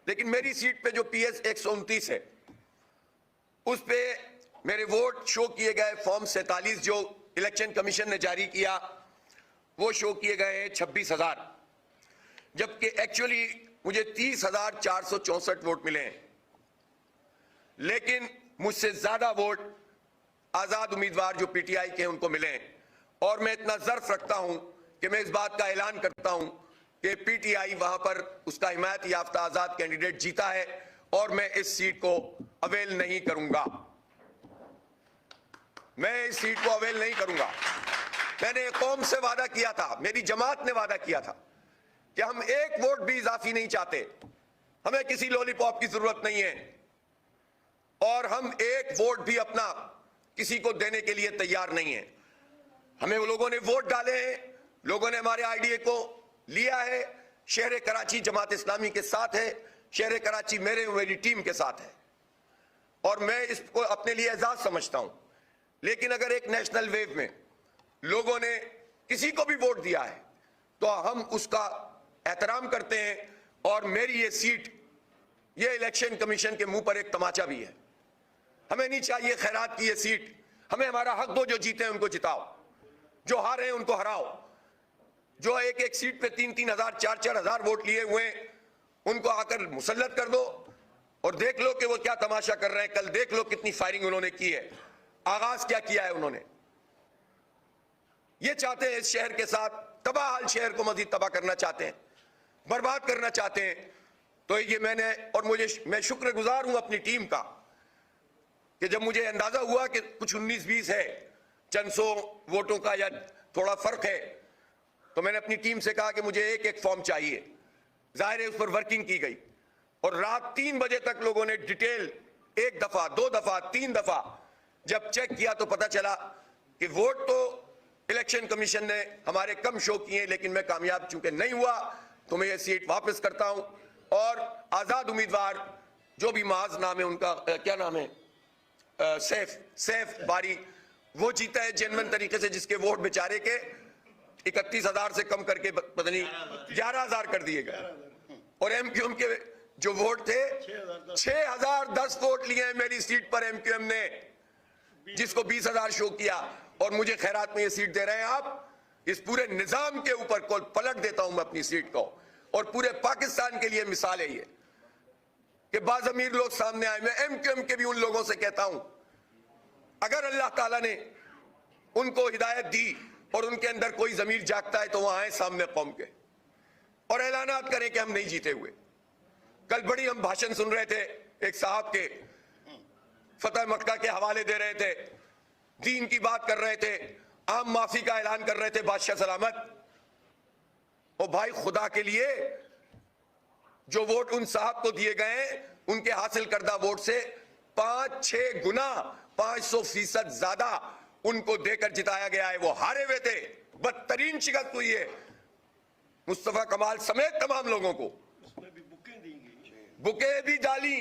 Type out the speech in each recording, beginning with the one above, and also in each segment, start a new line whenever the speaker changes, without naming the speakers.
लेकिन मेरी सीट पे जो PS 129 है उस पे मेरे वोट शो किए गए फॉर्म 47 जो इलेक्शन कमीशन ने जारी किया वो शो किए गए 26,000, जबकि एक्चुअली मुझे 30,464 वोट मिले हैं। लेकिन मुझसे ज्यादा वोट आजाद उम्मीदवार जो PTI के हैं उनको मिले हैं। और मैं इतना ज़र्फ रखता हूं कि मैं इस बात का ऐलान करता हूं कि PTI वहां पर उसका हिमायत याफ्ता आजाद कैंडिडेट जीता है और मैं इस सीट को अवेल नहीं करूंगा। मैं इस सीट को अवेल नहीं करूंगा। मैंने कौम से वादा किया था, मेरी जमात ने वादा किया था कि हम एक वोट भी इजाफी नहीं चाहते, हमें किसी लॉलीपॉप की जरूरत नहीं है और हम एक वोट भी अपना किसी को देने के लिए तैयार नहीं है। हमें वो लोगों ने वोट डाले हैं, लोगों ने हमारे आईडीए को लिया है। शहर कराची जमात इस्लामी के साथ है, शहर कराची मेरी टीम के साथ है और मैं इसको अपने लिए एजाज समझता हूं। लेकिन अगर एक नेशनल वेव में लोगों ने किसी को भी वोट दिया है तो हम उसका एहतराम करते हैं। और मेरी ये सीट, ये इलेक्शन कमीशन के मुंह पर एक तमाचा भी है। हमें नहीं चाहिए खैरात की ये सीट, हमें हमारा हक दो। जो जीते हैं उनको जिताओ, जो हारे हैं उनको हराओ, जो एक एक सीट पे 3-3 हजार 4-4 हजार वोट लिए हुए हैं उनको आकर मुसल्लत कर दो और देख लो कि वो क्या तमाशा कर रहे हैं। कल देख लो कितनी फायरिंग उन्होंने की है, आगाज क्या किया है उन्होंने। ये चाहते हैं इस शहर के साथ तबाह हाल शहर को मजीद तबाह करना चाहते हैं, बर्बाद करना चाहते हैं। तो ये मैं शुक्रगुजार हूं अपनी टीम का कि जब मुझे अंदाजा हुआ कि कुछ 19-20 है, चंद सौ वोटों का या थोड़ा फर्क है, तो मैंने अपनी टीम से कहा कि मुझे एक एक फॉर्म चाहिए। जाहिर है उस पर वर्किंग की गई और रात 3 बजे तक लोगों ने डिटेल 1 दफा 2 दफा 3 दफा जब चेक किया तो पता चला कि वोट तो इलेक्शन कमीशन ने हमारे कम शो किए, लेकिन मैं कामयाब चूंकि नहीं हुआ तो मैं ये सीट वापस करता हूं। और आजाद उम्मीदवार जो भी माज नाम है उनका, क्या नाम है, सैफ बारी, वो जीता है जेन्युइन तरीके से, जिसके वोट बेचारे के 31,000 से कम करके पता नहीं 11,000 कर दिए गए। और MQM के जो वोट थे 6,010 वोट लिए हैं मेरी सीट पर MQM ने, जिसको 20,000 शो किया। और मुझे खैरात में ये सीट दे रहे हैं आप। इस पूरे निजाम के ऊपर को पलट देता हूं मैं अपनी सीट को और पूरे पाकिस्तान के लिए मिसाल है ये कि बाज़मीर लोग सामने आए। मैं MQM के भी उन लोगों से कहता हूं, अगर अल्लाह ताला ने उनको हिदायत दी और उनके अंदर कोई जमीर जागता है तो वहां आए सामने कौम के और ऐलानात करें कि हम नहीं जीते हुए। कल बड़ी हम भाषण सुन रहे थे, एक साहब के फतह मक्का के हवाले दे रहे थे, दीन की बात कर रहे थे, आम माफी का ऐलान कर रहे थे बादशाह सलामत। ओ भाई, खुदा के लिए जो वोट उन साहब को दिए गए उनके हासिल करदा वोट से 5-6 गुना 500% ज्यादा उनको देकर जिताया गया है। वो हारे हुए थे, बदतरीन शिकस्त हुई है मुस्तफा कमाल समेत तमाम लोगों को। बुके भी डाली,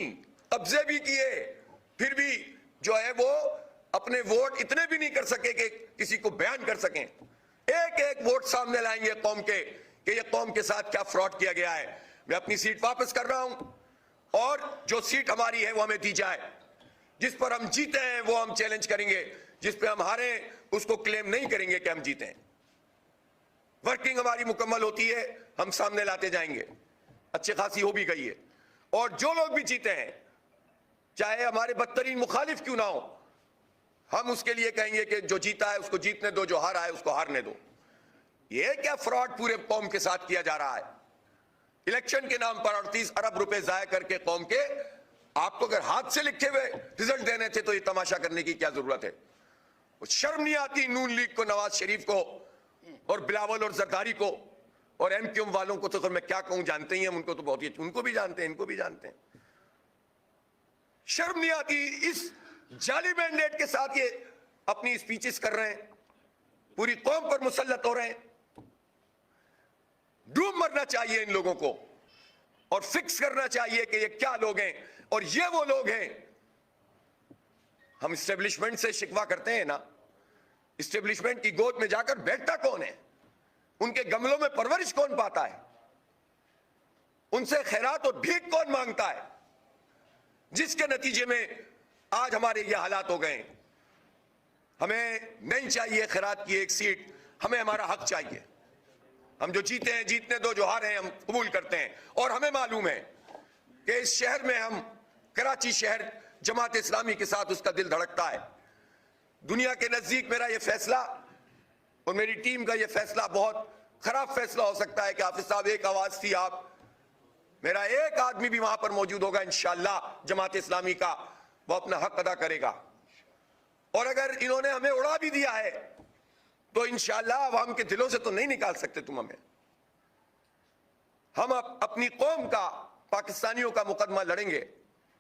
कब्जे भी किए, फिर भी जो है वो अपने वोट इतने भी नहीं कर सके कि किसी को बयान कर सकें। एक एक वोट सामने लाएंगे कौम के कि ये कौम के साथ क्या फ्रॉड किया गया है। मैं अपनी सीट वापस कर रहा हूं और जो सीट हमारी है वो हमें दी जाए। जिस पर हम जीते हैं वो हम चैलेंज करेंगे, जिस पे हम हारे उसको क्लेम नहीं करेंगे कि हम जीते हैं। वर्किंग हमारी मुकम्मल होती है, हम सामने लाते जाएंगे, अच्छी खासी हो भी गई है। और जो लोग भी जीते हैं, चाहे हमारे बदतरीन मुखालिफ क्यों ना हो, हम उसके लिए कहेंगे कि जो जीता है उसको जीतने दो, जो हारा है उसको हारने दो। ये क्या फ्रॉड पूरे कौम के साथ किया जा रहा है। इलेक्शन के नाम पर 38 अरब रुपए जाया करके कौम के, आपको अगर हाथ से लिखे हुए रिजल्ट देने थे तो ये तमाशा करने की क्या जरूरत है। शर्म नहीं आती नून लीग को, नवाज शरीफ को और बिलावल और जरदारी को और MQM वालों को तो फिर मैं क्या कहूं, जानते ही हैं उनको तो बहुत ही, उनको भी जानते हैं, इनको भी जानते हैं। शर्म नहीं आती, इस जाली मैंडेट के साथ ये अपनी स्पीचेस कर रहे हैं, पूरी कौम पर मुसल्लत हो रहे हैं। डूब मरना चाहिए इन लोगों को और फिक्स करना चाहिए कि ये क्या लोग हैं और ये वो लोग हैं। हम इस्टेब्लिशमेंट से शिकवा करते हैं ना, इस्टेब्लिशमेंट की गोद में जाकर बैठता कौन है, उनके गमलों में परवरिश कौन पाता है। उनसे खैरात और भीख कौन मांगता है, जिसके नतीजे में आज हमारे ये हालात हो गए। हमें नहीं चाहिए खैरात की एक सीट, हमें हमारा हक चाहिए। हम जो जीते हैं जीतने दो, जो हारे हैं हम कबूल करते हैं। और हमें मालूम है कि इस शहर में हम, कराची शहर जमात इस्लामी के साथ उसका दिल धड़कता है। दुनिया के नजदीक मेरा ये फैसला और मेरी टीम का ये फैसला बहुत खराब फैसला हो सकता है कि हाफिज साहब एक आवाज थी, आप, मेरा एक आदमी भी वहां पर मौजूद होगा इंशाअल्लाह जमात इस्लामी का, वो अपना हक अदा करेगा। और अगर इन्होंने हमें उड़ा भी दिया है तो इंशाअल्लाह अवाम के दिलों से तो नहीं निकाल सकते तुम हमें। हम अपनी कौम का, पाकिस्तानियों का मुकदमा लड़ेंगे,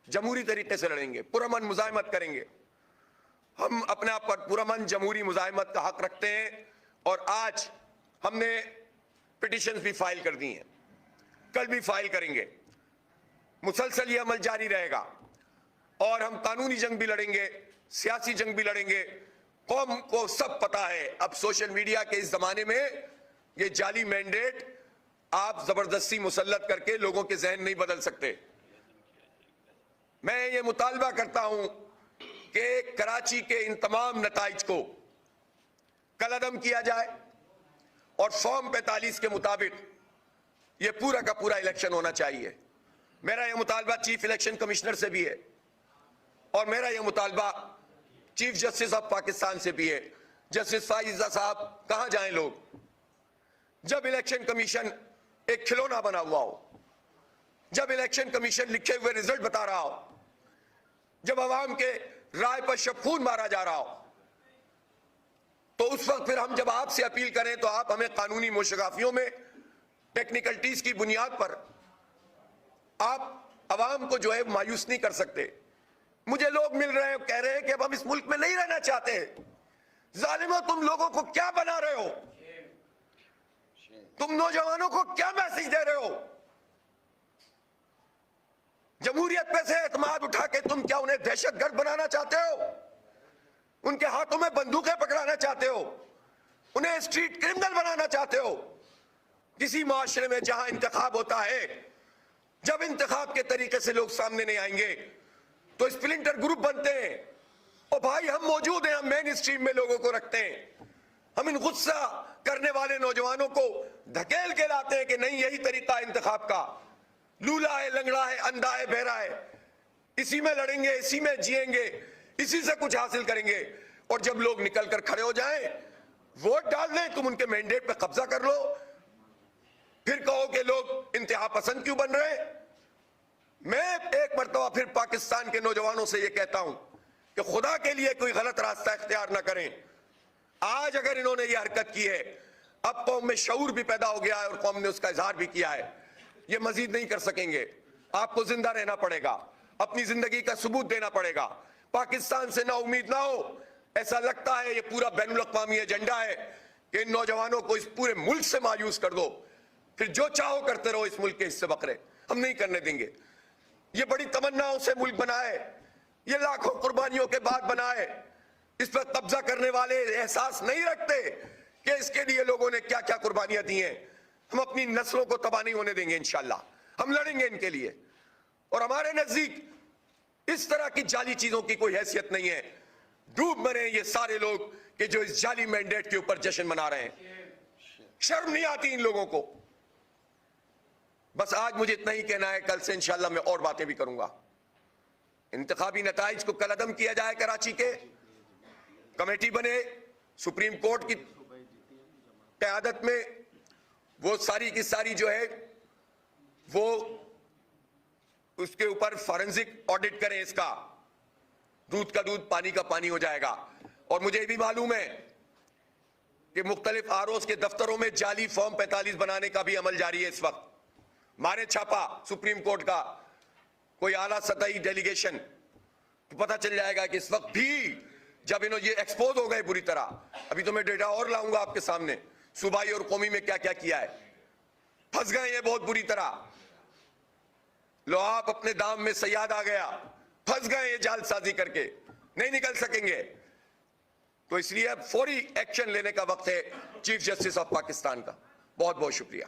जमहूरी तरीके से लड़ेंगे, पुरअमन मुजाहिमत करेंगे। हम अपने आप पर पुरअमन जमहूरी मुजाहिमत का हक रखते हैं। और आज हमने पिटिशंस भी फाइल कर दी हैं, कल भी फाइल करेंगे, मुसलसल ये अमल जारी रहेगा। और हम कानूनी जंग भी लड़ेंगे, सियासी जंग भी लड़ेंगे। कौम को सब पता है, अब सोशल मीडिया के इस जमाने में ये जाली मैंडेट आप जबरदस्ती मुसल्लत करके लोगों के जहन नहीं बदल सकते। मैं ये मुतालबा करता हूं कि कराची के इन तमाम नताइज को कलअदम किया जाए और फॉर्म 45 के मुताबिक ये पूरा का पूरा इलेक्शन होना चाहिए। मेरा यह मुतालबा चीफ इलेक्शन कमिश्नर से भी है और मेरा यह मुतालबा चीफ जस्टिस ऑफ पाकिस्तान से भी है। जस्टिस फाइजा साहब, कहां जाएं लोग जब इलेक्शन कमीशन एक खिलौना बना हुआ हो, जब इलेक्शन कमीशन लिखे हुए रिजल्ट बता रहा हो, जब अवाम के राय पर शबखून मारा जा रहा हो, तो उस वक्त फिर हम जब आपसे अपील करें तो आप हमें कानूनी मुशगाफियों में टेक्निकलिटीज की बुनियाद पर आप अवाम को जो है मायूस नहीं कर सकते। मुझे लोग मिल रहे हैं, कह रहे हैं कि अब हम इस मुल्क में नहीं रहना चाहते। जालिमो, तुम लोगों को क्या बना रहे हो? तुम नौजवानों को क्या मैसेज दे रहे हो? जमहूरियत पे से एतमाद उठा के तुम क्या उन्हें दहशतगर्द बनाना चाहते हो? उनके हाथों में बंदूकें पकड़ाना चाहते हो? उन्हें स्ट्रीट क्रिमिनल बनाना चाहते हो? किसी माशरे में जहां इंतखाब होता है, जब इंतखाब के तरीके से लोग सामने नहीं आएंगे तो स्प्लिंटर ग्रुप बनते हैं। और भाई, हम मौजूद हैं, हम मेन स्ट्रीम में लोगों को रखते हैं। हम इन गुस्सा करने वाले नौजवानों को धकेल के लाते हैं कि नहीं, यही तरीका इंतखाब का, लूला है, लंगड़ा है, अंधा है, बहरा है, इसी में लड़ेंगे, इसी में जिएंगे, इसी से कुछ हासिल करेंगे। और जब लोग निकल कर खड़े हो जाएं, वोट डाल दें, तुम उनके मैंडेट पे कब्जा कर लो, फिर कहो कि लोग इंतहा पसंद क्यों बन रहे हैं। मैं एक मर्तबा फिर पाकिस्तान के नौजवानों से यह कहता हूं कि खुदा के लिए कोई गलत रास्ता इख्तियार ना करें। आज अगर इन्होंने ये हरकत की है, अब कौम में शऊर भी पैदा हो गया है और कौम ने उसका इजहार भी किया है। ये मजीद नहीं कर सकेंगे, आपको जिंदा रहना पड़ेगा, अपनी जिंदगी का सबूत देना पड़ेगा। पाकिस्तान से ना उम्मीद ना हो, ऐसा लगता है ये पूरा बैनुल अक़वामी एजेंडा है कि इन नौजवानों को इस पूरे मुल्क से मायूस कर दो, फिर जो चाहो करते रहो, इस मुल्क के हिस्से बकरे हम नहीं करने देंगे। ये बड़ी तमन्नाओं से मुल्क बना है, ये लाखों कुर्बानियों के बाद बना है। इस पर कब्जा करने वाले एहसास नहीं रखते कि इसके लिए लोगों ने क्या क्या कुर्बानियां दी हैं। हम अपनी नस्लों को तबाह नहीं होने देंगे, इंशाल्लाह हम लड़ेंगे इनके लिए। और हमारे नजदीक इस तरह की जाली चीजों की कोई हैसियत नहीं है। डूब मरे ये सारे लोग कि जो इस जाली मैंडेट के ऊपर जश्न मना रहे हैं। शर्म नहीं आती इन लोगों को। बस आज मुझे इतना ही कहना है, कल से इंशाल्लाह मैं और बातें भी करूंगा। इंतखाबी नताइज को कलअदम किया जाए, कराची के कमेटी बने, सुप्रीम कोर्ट की क़यादत में वो सारी की सारी जो है वो उसके ऊपर फॉरेंसिक ऑडिट करें, इसका दूध का दूध पानी का पानी हो जाएगा। और मुझे भी मालूम है कि मुख्तलिफ आरओज़ के दफ्तरों में जाली फॉर्म 45 बनाने का भी अमल जारी है इस वक्त। मारे छापा सुप्रीम कोर्ट का कोई आला सतही डेलीगेशन, तो पता चल जाएगा कि इस वक्त भी जब इन्होंने ये एक्सपोज हो गए बुरी तरह, अभी तो मैं डेटा और लाऊंगा आपके सामने, सूबाई और कौमी में क्या क्या किया है, फंस गए ये बहुत बुरी तरह। लो आप अपने दाम में सयाद आ गया, फंस गए ये जालसाजी करके, नहीं निकल सकेंगे। तो इसलिए अब फौरी एक्शन लेने का वक्त है चीफ जस्टिस ऑफ पाकिस्तान का। बहुत बहुत शुक्रिया।